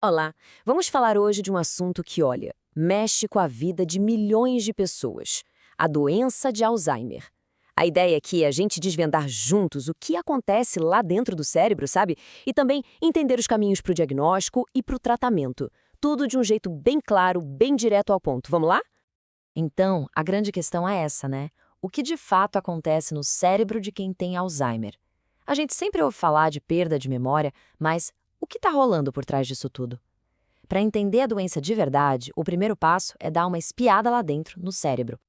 Olá, vamos falar hoje de um assunto que, olha, mexe com a vida de milhões de pessoas: a doença de Alzheimer. A ideia aqui é a gente desvendar juntos o que acontece lá dentro do cérebro, sabe? E também entender os caminhos para o diagnóstico e para o tratamento. Tudo de um jeito bem claro, bem direto ao ponto. Vamos lá? Então, a grande questão é essa, né? O que de fato acontece no cérebro de quem tem Alzheimer? A gente sempre ouve falar de perda de memória, mas o que está rolando por trás disso tudo? Para entender a doença de verdade, o primeiro passo é dar uma espiada lá dentro, no cérebro.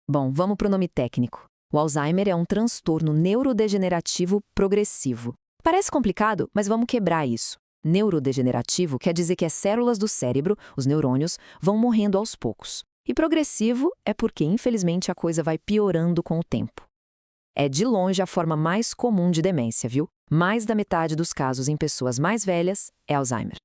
Bom, vamos para o nome técnico. O Alzheimer é um transtorno neurodegenerativo progressivo. Parece complicado, mas vamos quebrar isso. Neurodegenerativo quer dizer que as células do cérebro, os neurônios, vão morrendo aos poucos. E progressivo é porque, infelizmente, a coisa vai piorando com o tempo. É de longe a forma mais comum de demência, viu? Mais da metade dos casos em pessoas mais velhas é Alzheimer.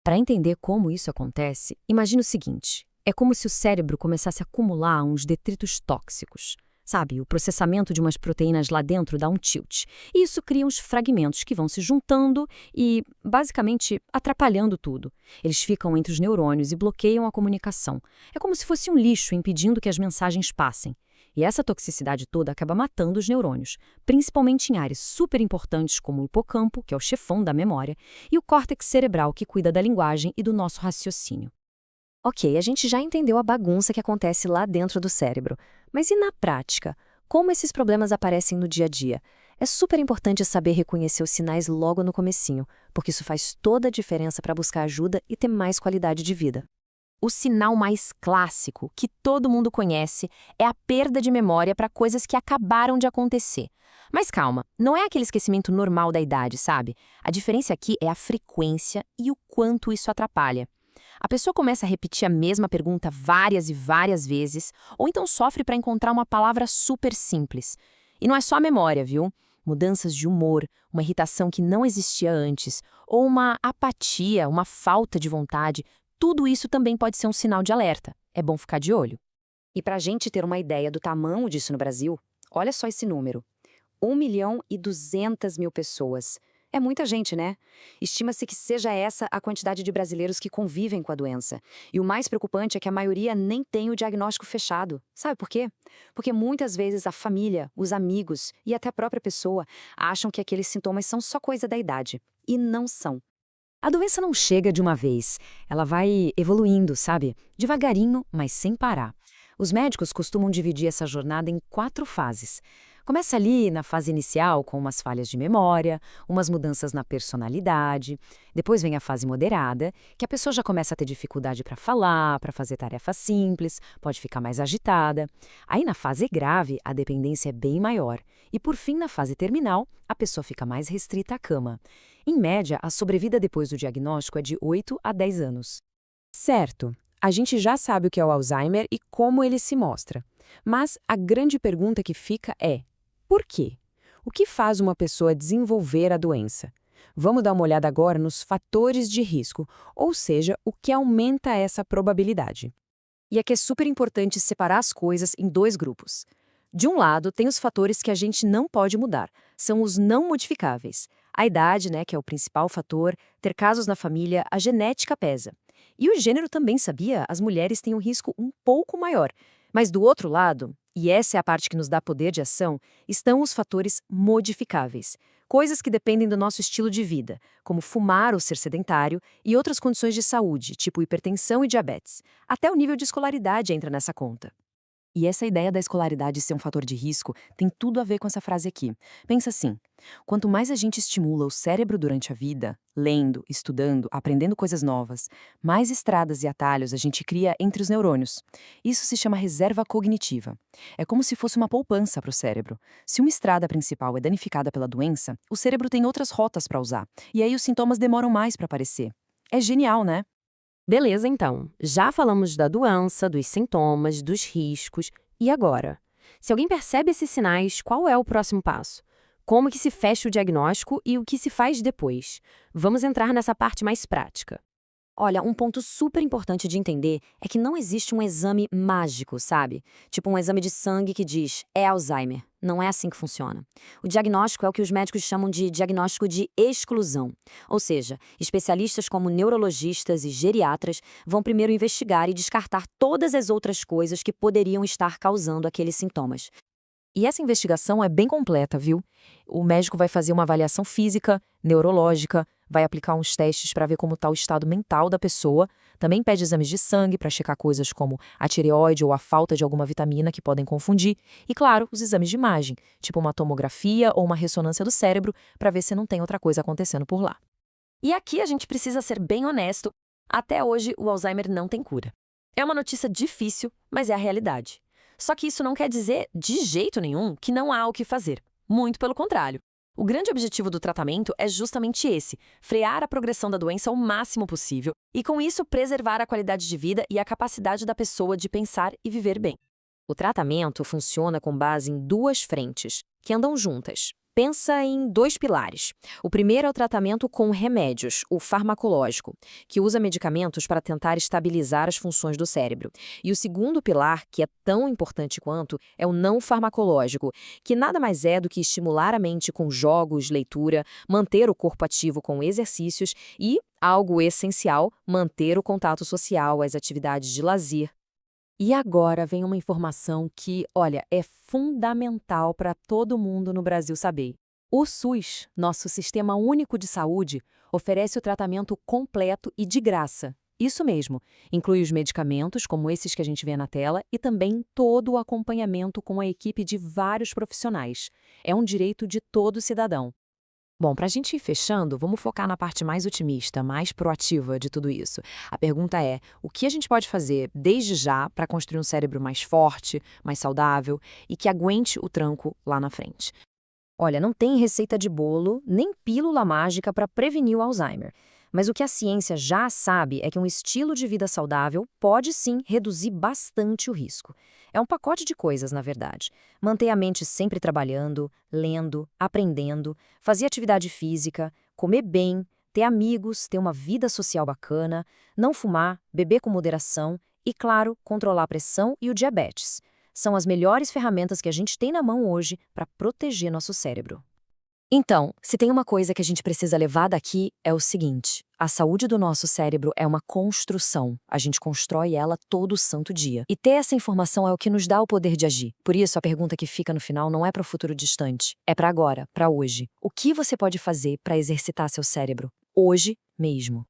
Para entender como isso acontece, imagine o seguinte: é como se o cérebro começasse a acumular uns detritos tóxicos. Sabe, o processamento de umas proteínas lá dentro dá um tilt. E isso cria uns fragmentos que vão se juntando e, basicamente, atrapalhando tudo. Eles ficam entre os neurônios e bloqueiam a comunicação. É como se fosse um lixo impedindo que as mensagens passem. E essa toxicidade toda acaba matando os neurônios, principalmente em áreas super importantes como o hipocampo, que é o chefão da memória, e o córtex cerebral, que cuida da linguagem e do nosso raciocínio. Ok, a gente já entendeu a bagunça que acontece lá dentro do cérebro. Mas e na prática? Como esses problemas aparecem no dia a dia? É super importante saber reconhecer os sinais logo no comecinho, porque isso faz toda a diferença para buscar ajuda e ter mais qualidade de vida. O sinal mais clássico, que todo mundo conhece, é a perda de memória para coisas que acabaram de acontecer. Mas calma, não é aquele esquecimento normal da idade, sabe? A diferença aqui é a frequência e o quanto isso atrapalha. A pessoa começa a repetir a mesma pergunta várias e várias vezes, ou então sofre para encontrar uma palavra super simples. E não é só a memória, viu? Mudanças de humor, uma irritação que não existia antes, ou uma apatia, uma falta de vontade, tudo isso também pode ser um sinal de alerta. É bom ficar de olho. E para a gente ter uma ideia do tamanho disso no Brasil, olha só esse número: 1.200.000 pessoas. É muita gente, né? Estima-se que seja essa a quantidade de brasileiros que convivem com a doença. E o mais preocupante é que a maioria nem tem o diagnóstico fechado. Sabe por quê? Porque muitas vezes a família, os amigos e até a própria pessoa acham que aqueles sintomas são só coisa da idade. E não são. A doença não chega de uma vez, ela vai evoluindo, sabe? Devagarinho, mas sem parar. Os médicos costumam dividir essa jornada em 4 fases. Começa ali na fase inicial com umas falhas de memória, umas mudanças na personalidade. Depois vem a fase moderada, que a pessoa já começa a ter dificuldade para falar, para fazer tarefas simples, pode ficar mais agitada. Aí na fase grave, a dependência é bem maior. E por fim, na fase terminal, a pessoa fica mais restrita à cama. Em média, a sobrevida depois do diagnóstico é de 8 a 10 anos. Certo, a gente já sabe o que é o Alzheimer e como ele se mostra. Mas a grande pergunta que fica é: por quê? O que faz uma pessoa desenvolver a doença? Vamos dar uma olhada agora nos fatores de risco, ou seja, o que aumenta essa probabilidade. E aqui é super importante separar as coisas em 2 grupos. De um lado, tem os fatores que a gente não pode mudar, são os não modificáveis. A idade, né, que é o principal fator, ter casos na família, a genética pesa. E o gênero também, sabia? As mulheres têm um risco um pouco maior. Mas do outro lado, e essa é a parte que nos dá poder de ação, estão os fatores modificáveis. Coisas que dependem do nosso estilo de vida, como fumar ou ser sedentário, e outras condições de saúde, tipo hipertensão e diabetes. Até o nível de escolaridade entra nessa conta. E essa ideia da escolaridade ser um fator de risco tem tudo a ver com essa frase aqui. Pensa assim: quanto mais a gente estimula o cérebro durante a vida, lendo, estudando, aprendendo coisas novas, mais estradas e atalhos a gente cria entre os neurônios. Isso se chama reserva cognitiva. É como se fosse uma poupança para o cérebro. Se uma estrada principal é danificada pela doença, o cérebro tem outras rotas para usar. E aí os sintomas demoram mais para aparecer. É genial, né? Beleza, então. Já falamos da doença, dos sintomas, dos riscos. E agora? Se alguém percebe esses sinais, qual é o próximo passo? Como que se fecha o diagnóstico e o que se faz depois? Vamos entrar nessa parte mais prática. Olha, um ponto super importante de entender é que não existe um exame mágico, sabe? Tipo um exame de sangue que diz, é Alzheimer. Não é assim que funciona. O diagnóstico é o que os médicos chamam de diagnóstico de exclusão. Ou seja, especialistas como neurologistas e geriatras vão primeiro investigar e descartar todas as outras coisas que poderiam estar causando aqueles sintomas. E essa investigação é bem completa, viu? O médico vai fazer uma avaliação física, neurológica, vai aplicar uns testes para ver como está o estado mental da pessoa, também pede exames de sangue para checar coisas como a tireoide ou a falta de alguma vitamina que podem confundir, e claro, os exames de imagem, tipo uma tomografia ou uma ressonância do cérebro, para ver se não tem outra coisa acontecendo por lá. E aqui a gente precisa ser bem honesto, até hoje o Alzheimer não tem cura. É uma notícia difícil, mas é a realidade. Só que isso não quer dizer, de jeito nenhum, que não há o que fazer. Muito pelo contrário. O grande objetivo do tratamento é justamente esse: frear a progressão da doença o máximo possível e, com isso, preservar a qualidade de vida e a capacidade da pessoa de pensar e viver bem. O tratamento funciona com base em duas frentes, que andam juntas. Pensa em dois pilares. O primeiro é o tratamento com remédios, o farmacológico, que usa medicamentos para tentar estabilizar as funções do cérebro. E o segundo pilar, que é tão importante quanto, é o não farmacológico, que nada mais é do que estimular a mente com jogos, leitura, manter o corpo ativo com exercícios e, algo essencial, manter o contato social, as atividades de lazer. E agora vem uma informação que, olha, é fundamental para todo mundo no Brasil saber. O SUS, nosso Sistema Único de Saúde, oferece o tratamento completo e de graça. Isso mesmo, inclui os medicamentos, como esses que a gente vê na tela, e também todo o acompanhamento com a equipe de vários profissionais. É um direito de todo cidadão. Bom, para a gente ir fechando, vamos focar na parte mais otimista, mais proativa de tudo isso. A pergunta é, o que a gente pode fazer desde já para construir um cérebro mais forte, mais saudável e que aguente o tranco lá na frente? Olha, não tem receita de bolo, nem pílula mágica para prevenir o Alzheimer. Mas o que a ciência já sabe é que um estilo de vida saudável pode sim reduzir bastante o risco. É um pacote de coisas, na verdade. Manter a mente sempre trabalhando, lendo, aprendendo, fazer atividade física, comer bem, ter amigos, ter uma vida social bacana, não fumar, beber com moderação e, claro, controlar a pressão e o diabetes. São as melhores ferramentas que a gente tem na mão hoje para proteger nosso cérebro. Então, se tem uma coisa que a gente precisa levar daqui, é o seguinte: a saúde do nosso cérebro é uma construção. A gente constrói ela todo santo dia. E ter essa informação é o que nos dá o poder de agir. Por isso, a pergunta que fica no final não é para o futuro distante, é para agora, para hoje. O que você pode fazer para exercitar seu cérebro? Hoje mesmo.